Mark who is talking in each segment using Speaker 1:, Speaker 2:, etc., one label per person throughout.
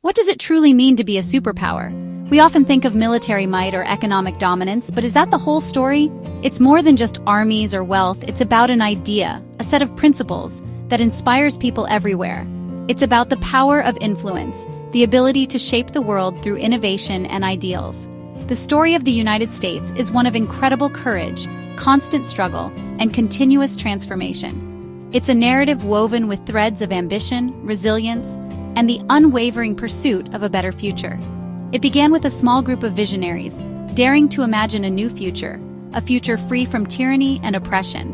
Speaker 1: What does it truly mean to be a superpower? We often think of military might or economic dominance, but is that the whole story? It's more than just armies or wealth. It's about an idea, a set of principles that inspires people everywhere. It's about the power of influence, the ability to shape the world through innovation and ideals. The story of the United States is one of incredible courage, constant struggle, and continuous transformation. It's a narrative woven with threads of ambition, resilience, and the unwavering pursuit of a better future. It began with a small group of visionaries, daring to imagine a new future, a future free from tyranny and oppression.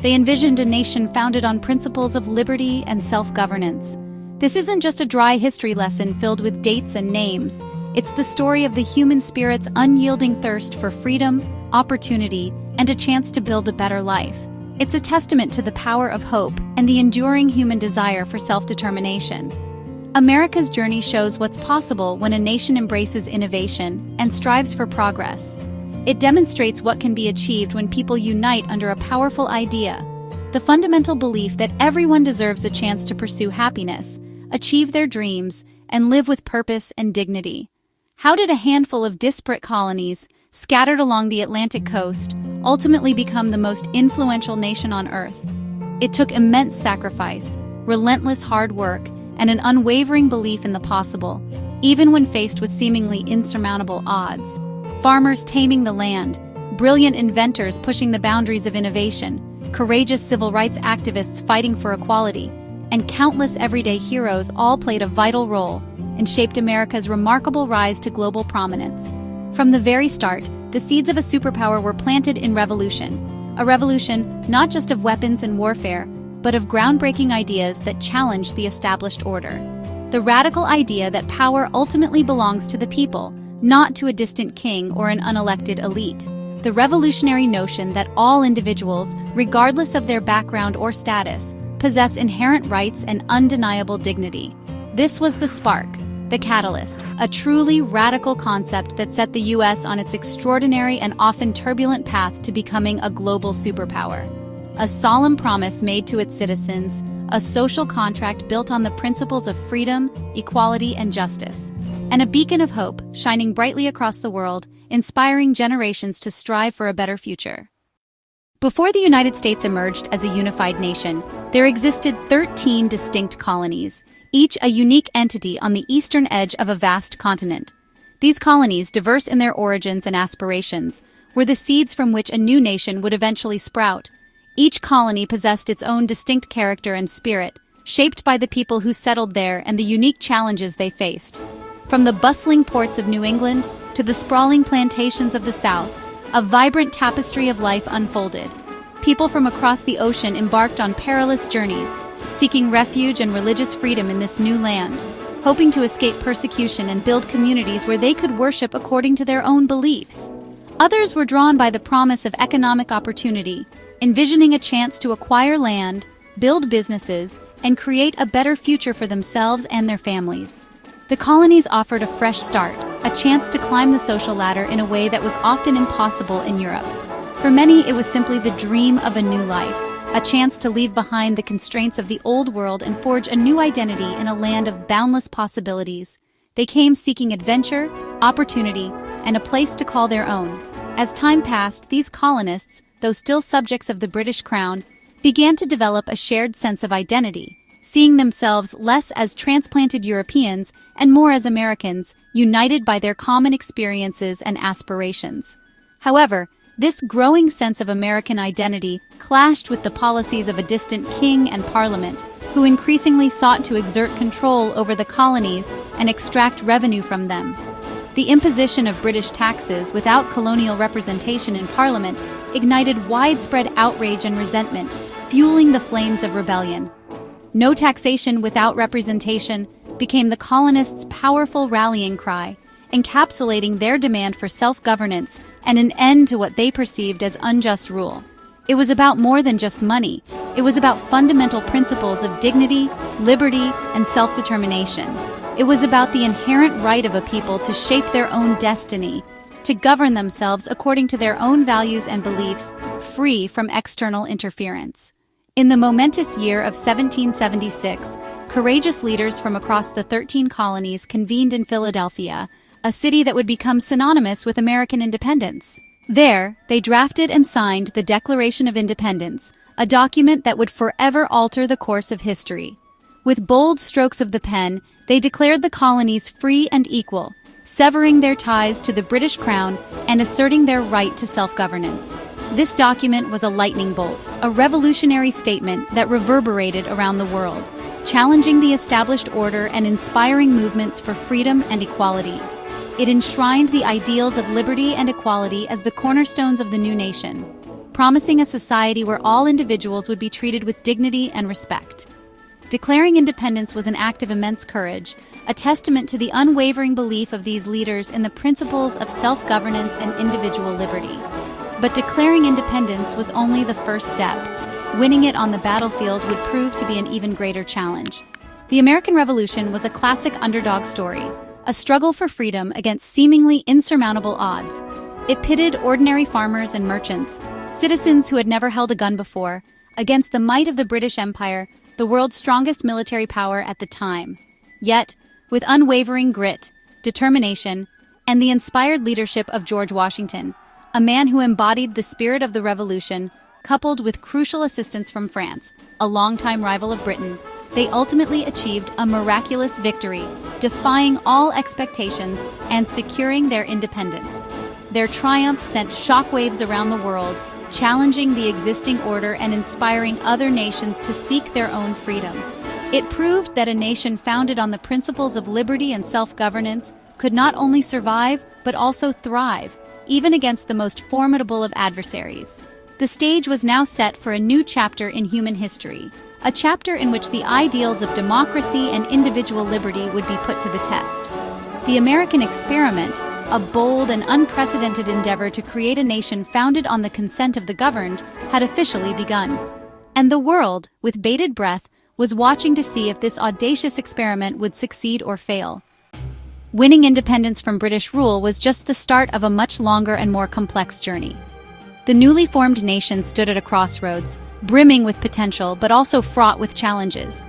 Speaker 1: They envisioned a nation founded on principles of liberty and self-governance. This isn't just a dry history lesson filled with dates and names. It's the story of the human spirit's unyielding thirst for freedom, opportunity, and a chance to build a better life. It's a testament to the power of hope and the enduring human desire for self-determination. America's journey shows what's possible when a nation embraces innovation and strives for progress. It demonstrates what can be achieved when people unite under a powerful idea, the fundamental belief that everyone deserves a chance to pursue happiness, achieve their dreams, and live with purpose and dignity. How did a handful of disparate colonies, scattered along the Atlantic coast, ultimately become the most influential nation on Earth? It took immense sacrifice, relentless hard work, and an unwavering belief in the possible, even when faced with seemingly insurmountable odds. Farmers taming the land, brilliant inventors pushing the boundaries of innovation, courageous civil rights activists fighting for equality, and countless everyday heroes all played a vital role and shaped America's remarkable rise to global prominence. From the very start, the seeds of a superpower were planted in revolution. A revolution not just of weapons and warfare, but of groundbreaking ideas that challenge the established order. The radical idea that power ultimately belongs to the people, not to a distant king or an unelected elite. The revolutionary notion that all individuals, regardless of their background or status, possess inherent rights and undeniable dignity. This was the spark, the catalyst, a truly radical concept that set the U.S. on its extraordinary and often turbulent path to becoming a global superpower. A solemn promise made to its citizens, a social contract built on the principles of freedom, equality, and justice, and a beacon of hope shining brightly across the world, inspiring generations to strive for a better future. Before the United States emerged as a unified nation, there existed 13 distinct colonies, each a unique entity on the eastern edge of a vast continent. These colonies, diverse in their origins and aspirations, were the seeds from which a new nation would eventually sprout. Each colony possessed its own distinct character and spirit, shaped by the people who settled there and the unique challenges they faced. From the bustling ports of New England to the sprawling plantations of the South, a vibrant tapestry of life unfolded. People from across the ocean embarked on perilous journeys, seeking refuge and religious freedom in this new land, hoping to escape persecution and build communities where they could worship according to their own beliefs. Others were drawn by the promise of economic opportunity, envisioning a chance to acquire land, build businesses, and create a better future for themselves and their families. The colonies offered a fresh start, a chance to climb the social ladder in a way that was often impossible in Europe. For many, it was simply the dream of a new life, a chance to leave behind the constraints of the old world and forge a new identity in a land of boundless possibilities. They came seeking adventure, opportunity, and a place to call their own. As time passed, these colonists, though still subjects of the British Crown, began to develop a shared sense of identity, seeing themselves less as transplanted Europeans and more as Americans, united by their common experiences and aspirations. However, this growing sense of American identity clashed with the policies of a distant king and parliament, who increasingly sought to exert control over the colonies and extract revenue from them. The imposition of British taxes without colonial representation in Parliament ignited widespread outrage and resentment, fueling the flames of rebellion. No taxation without representation became the colonists' powerful rallying cry, encapsulating their demand for self-governance and an end to what they perceived as unjust rule. It was about more than just money. It was about fundamental principles of dignity, liberty, and self-determination. It was about the inherent right of a people to shape their own destiny, to govern themselves according to their own values and beliefs, free from external interference. In the momentous year of 1776, courageous leaders from across the 13 colonies convened in Philadelphia, a city that would become synonymous with American independence. There, they drafted and signed the Declaration of Independence, a document that would forever alter the course of history. With bold strokes of the pen, they declared the colonies free and equal, severing their ties to the British Crown and asserting their right to self-governance. This document was a lightning bolt, a revolutionary statement that reverberated around the world, challenging the established order and inspiring movements for freedom and equality. It enshrined the ideals of liberty and equality as the cornerstones of the new nation, promising a society where all individuals would be treated with dignity and respect. Declaring independence was an act of immense courage, a testament to the unwavering belief of these leaders in the principles of self-governance and individual liberty. But declaring independence was only the first step. Winning it on the battlefield would prove to be an even greater challenge. The American Revolution was a classic underdog story, a struggle for freedom against seemingly insurmountable odds. It pitted ordinary farmers and merchants, citizens who had never held a gun before, against the might of the British Empire, the world's strongest military power at the time. Yet, with unwavering grit, determination, and the inspired leadership of George Washington, a man who embodied the spirit of the Revolution, coupled with crucial assistance from France, a longtime rival of Britain, they ultimately achieved a miraculous victory, defying all expectations and securing their independence. Their triumph sent shockwaves around the world, challenging the existing order and inspiring other nations to seek their own freedom. It proved that a nation founded on the principles of liberty and self-governance could not only survive, but also thrive, even against the most formidable of adversaries. The stage was now set for a new chapter in human history, a chapter in which the ideals of democracy and individual liberty would be put to the test. The American experiment, a bold and unprecedented endeavor to create a nation founded on the consent of the governed, had officially begun. And the world, with bated breath, was watching to see if this audacious experiment would succeed or fail. Winning independence from British rule was just the start of a much longer and more complex journey. The newly formed nation stood at a crossroads, brimming with potential but also fraught with challenges.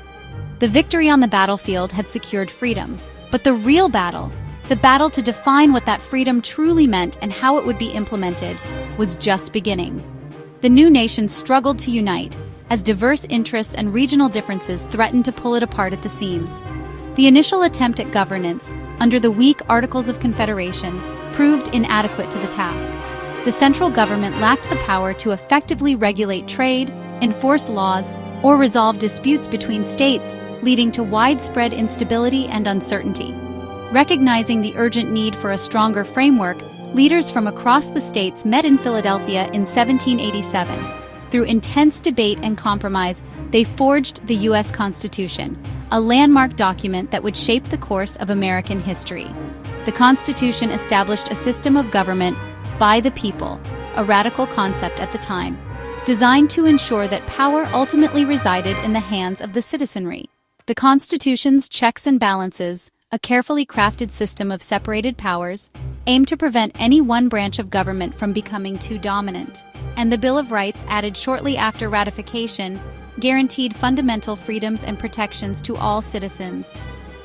Speaker 1: The victory on the battlefield had secured freedom, but the real battle, the battle to define what that freedom truly meant and how it would be implemented, was just beginning. The new nation struggled to unite, as diverse interests and regional differences threatened to pull it apart at the seams. The initial attempt at governance, under the weak Articles of Confederation, proved inadequate to the task. The central government lacked the power to effectively regulate trade, enforce laws, or resolve disputes between states, leading to widespread instability and uncertainty. Recognizing the urgent need for a stronger framework, leaders from across the states met in Philadelphia in 1787. Through intense debate and compromise, they forged the U.S. Constitution, a landmark document that would shape the course of American history. The Constitution established a system of government by the people, a radical concept at the time, designed to ensure that power ultimately resided in the hands of the citizenry. The Constitution's checks and balances, a carefully crafted system of separated powers, aimed to prevent any one branch of government from becoming too dominant. And the Bill of Rights, added shortly after ratification, guaranteed fundamental freedoms and protections to all citizens.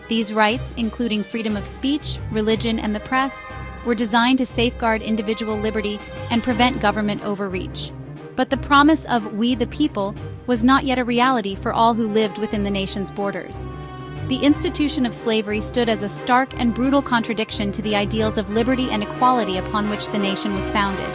Speaker 1: These rights, including freedom of speech, religion, and the press, were designed to safeguard individual liberty and prevent government overreach. But the promise of "we the people" was not yet a reality for all who lived within the nation's borders. The institution of slavery stood as a stark and brutal contradiction to the ideals of liberty and equality upon which the nation was founded.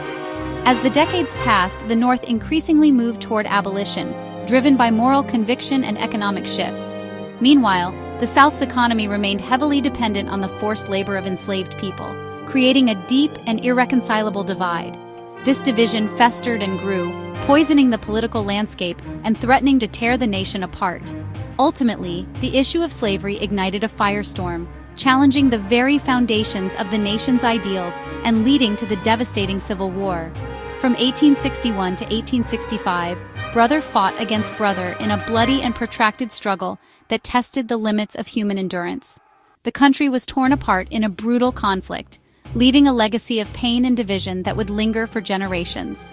Speaker 1: As the decades passed, the North increasingly moved toward abolition, driven by moral conviction and economic shifts. Meanwhile, the South's economy remained heavily dependent on the forced labor of enslaved people, creating a deep and irreconcilable divide. This division festered and grew, poisoning the political landscape and threatening to tear the nation apart. Ultimately, the issue of slavery ignited a firestorm, challenging the very foundations of the nation's ideals and leading to the devastating Civil War. From 1861 to 1865, brother fought against brother in a bloody and protracted struggle that tested the limits of human endurance. The country was torn apart in a brutal conflict, leaving a legacy of pain and division that would linger for generations.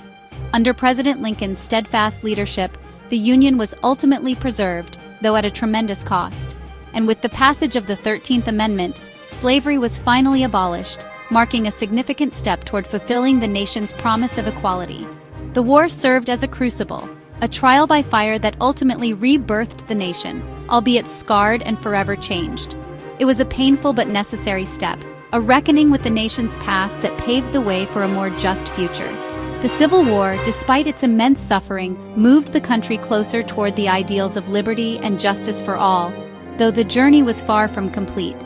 Speaker 1: Under President Lincoln's steadfast leadership, the Union was ultimately preserved, though at a tremendous cost. And with the passage of the 13th Amendment, slavery was finally abolished, marking a significant step toward fulfilling the nation's promise of equality. The war served as a crucible, a trial by fire that ultimately rebirthed the nation, albeit scarred and forever changed. It was a painful but necessary step, a reckoning with the nation's past that paved the way for a more just future. The Civil War, despite its immense suffering, moved the country closer toward the ideals of liberty and justice for all, though the journey was far from complete.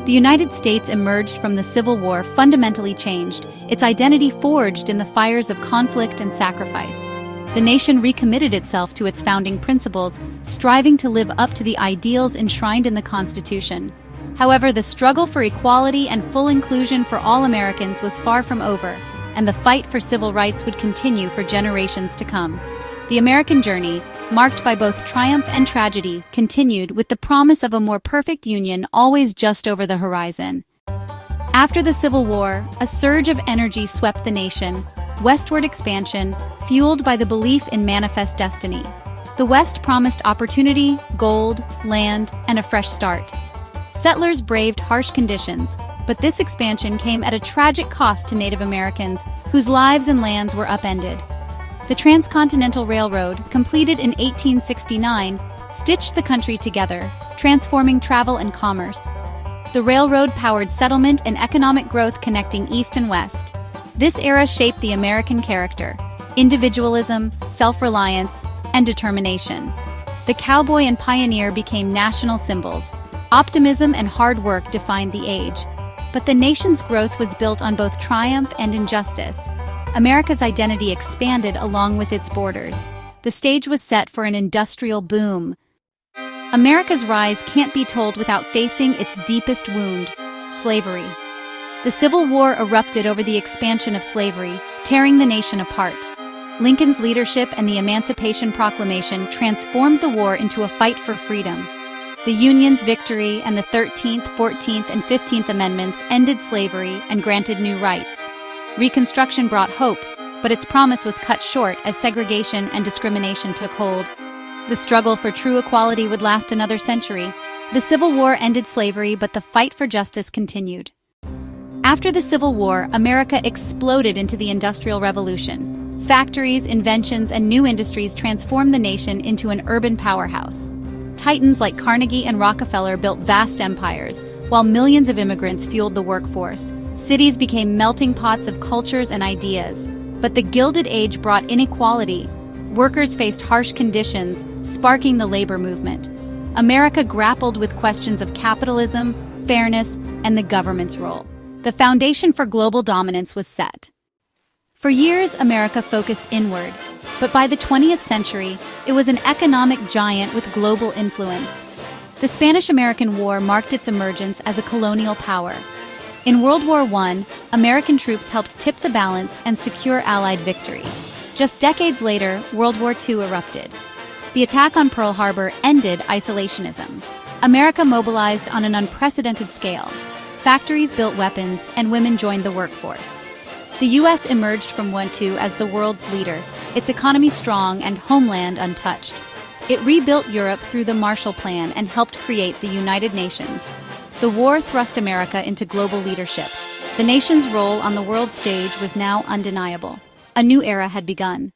Speaker 1: The United States emerged from the Civil War fundamentally changed, its identity forged in the fires of conflict and sacrifice. The nation recommitted itself to its founding principles, striving to live up to the ideals enshrined in the Constitution. However, the struggle for equality and full inclusion for all Americans was far from over, and the fight for civil rights would continue for generations to come. The American journey, marked by both triumph and tragedy, continued with the promise of a more perfect union always just over the horizon. After the Civil War, a surge of energy swept the nation, westward expansion, fueled by the belief in manifest destiny. The West promised opportunity, gold, land, and a fresh start. Settlers braved harsh conditions, but this expansion came at a tragic cost to Native Americans, whose lives and lands were upended. The Transcontinental Railroad, completed in 1869, stitched the country together, transforming travel and commerce. The railroad powered settlement and economic growth connecting East and West. This era shaped the American character: individualism, self-reliance, and determination. The cowboy and pioneer became national symbols. Optimism and hard work defined the age. But the nation's growth was built on both triumph and injustice. America's identity expanded along with its borders. The stage was set for an industrial boom. America's rise can't be told without facing its deepest wound: slavery. The Civil War erupted over the expansion of slavery, tearing the nation apart. Lincoln's leadership and the Emancipation Proclamation transformed the war into a fight for freedom. The Union's victory and the 13th, 14th, and 15th Amendments ended slavery and granted new rights. Reconstruction brought hope, but its promise was cut short as segregation and discrimination took hold. The struggle for true equality would last another century. The Civil War ended slavery, but the fight for justice continued. After the Civil War, America exploded into the Industrial Revolution. Factories, inventions, and new industries transformed the nation into an urban powerhouse. Titans like Carnegie and Rockefeller built vast empires, while millions of immigrants fueled the workforce. Cities became melting pots of cultures and ideas. But the Gilded Age brought inequality. Workers faced harsh conditions, sparking the labor movement. America grappled with questions of capitalism, fairness, and the government's role. The foundation for global dominance was set. For years, America focused inward, but by the 20th century, it was an economic giant with global influence. The Spanish-American War marked its emergence as a colonial power. In World War I, American troops helped tip the balance and secure Allied victory. Just decades later, World War II erupted. The attack on Pearl Harbor ended isolationism. America mobilized on an unprecedented scale. Factories built weapons, and women joined the workforce. The U.S. emerged from World War II as the world's leader, its economy strong and homeland untouched. It rebuilt Europe through the Marshall Plan and helped create the United Nations. The war thrust America into global leadership. The nation's role on the world stage was now undeniable. A new era had begun.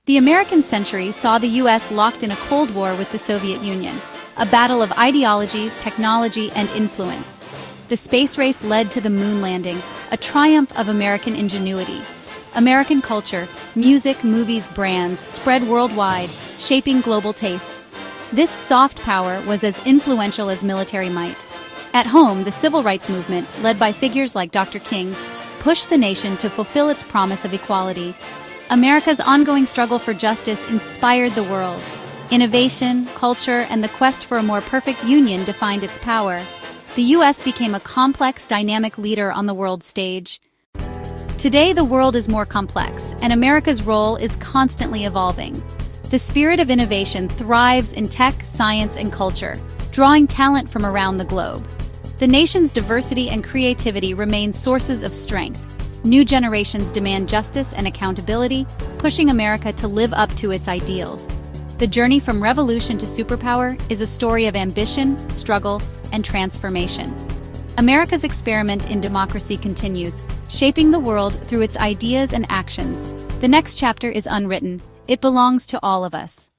Speaker 1: The American century saw the U.S. locked in a Cold War with the Soviet Union, a battle of ideologies, technology, and influence. The space race led to the moon landing, a triumph of American ingenuity. American culture, music, movies, brands spread worldwide, shaping global tastes. This soft power was as influential as military might. At home, the civil rights movement, led by figures like Dr. King, pushed the nation to fulfill its promise of equality. America's ongoing struggle for justice inspired the world. Innovation, culture, and the quest for a more perfect union defined its power. The U.S. became a complex, dynamic leader on the world stage. Today, the world is more complex, and America's role is constantly evolving. The spirit of innovation thrives in tech, science, and culture, drawing talent from around the globe. The nation's diversity and creativity remain sources of strength. New generations demand justice and accountability, pushing America to live up to its ideals. The journey from revolution to superpower is a story of ambition, struggle, and transformation. America's experiment in democracy continues, shaping the world through its ideas and actions. The next chapter is unwritten. It belongs to all of us.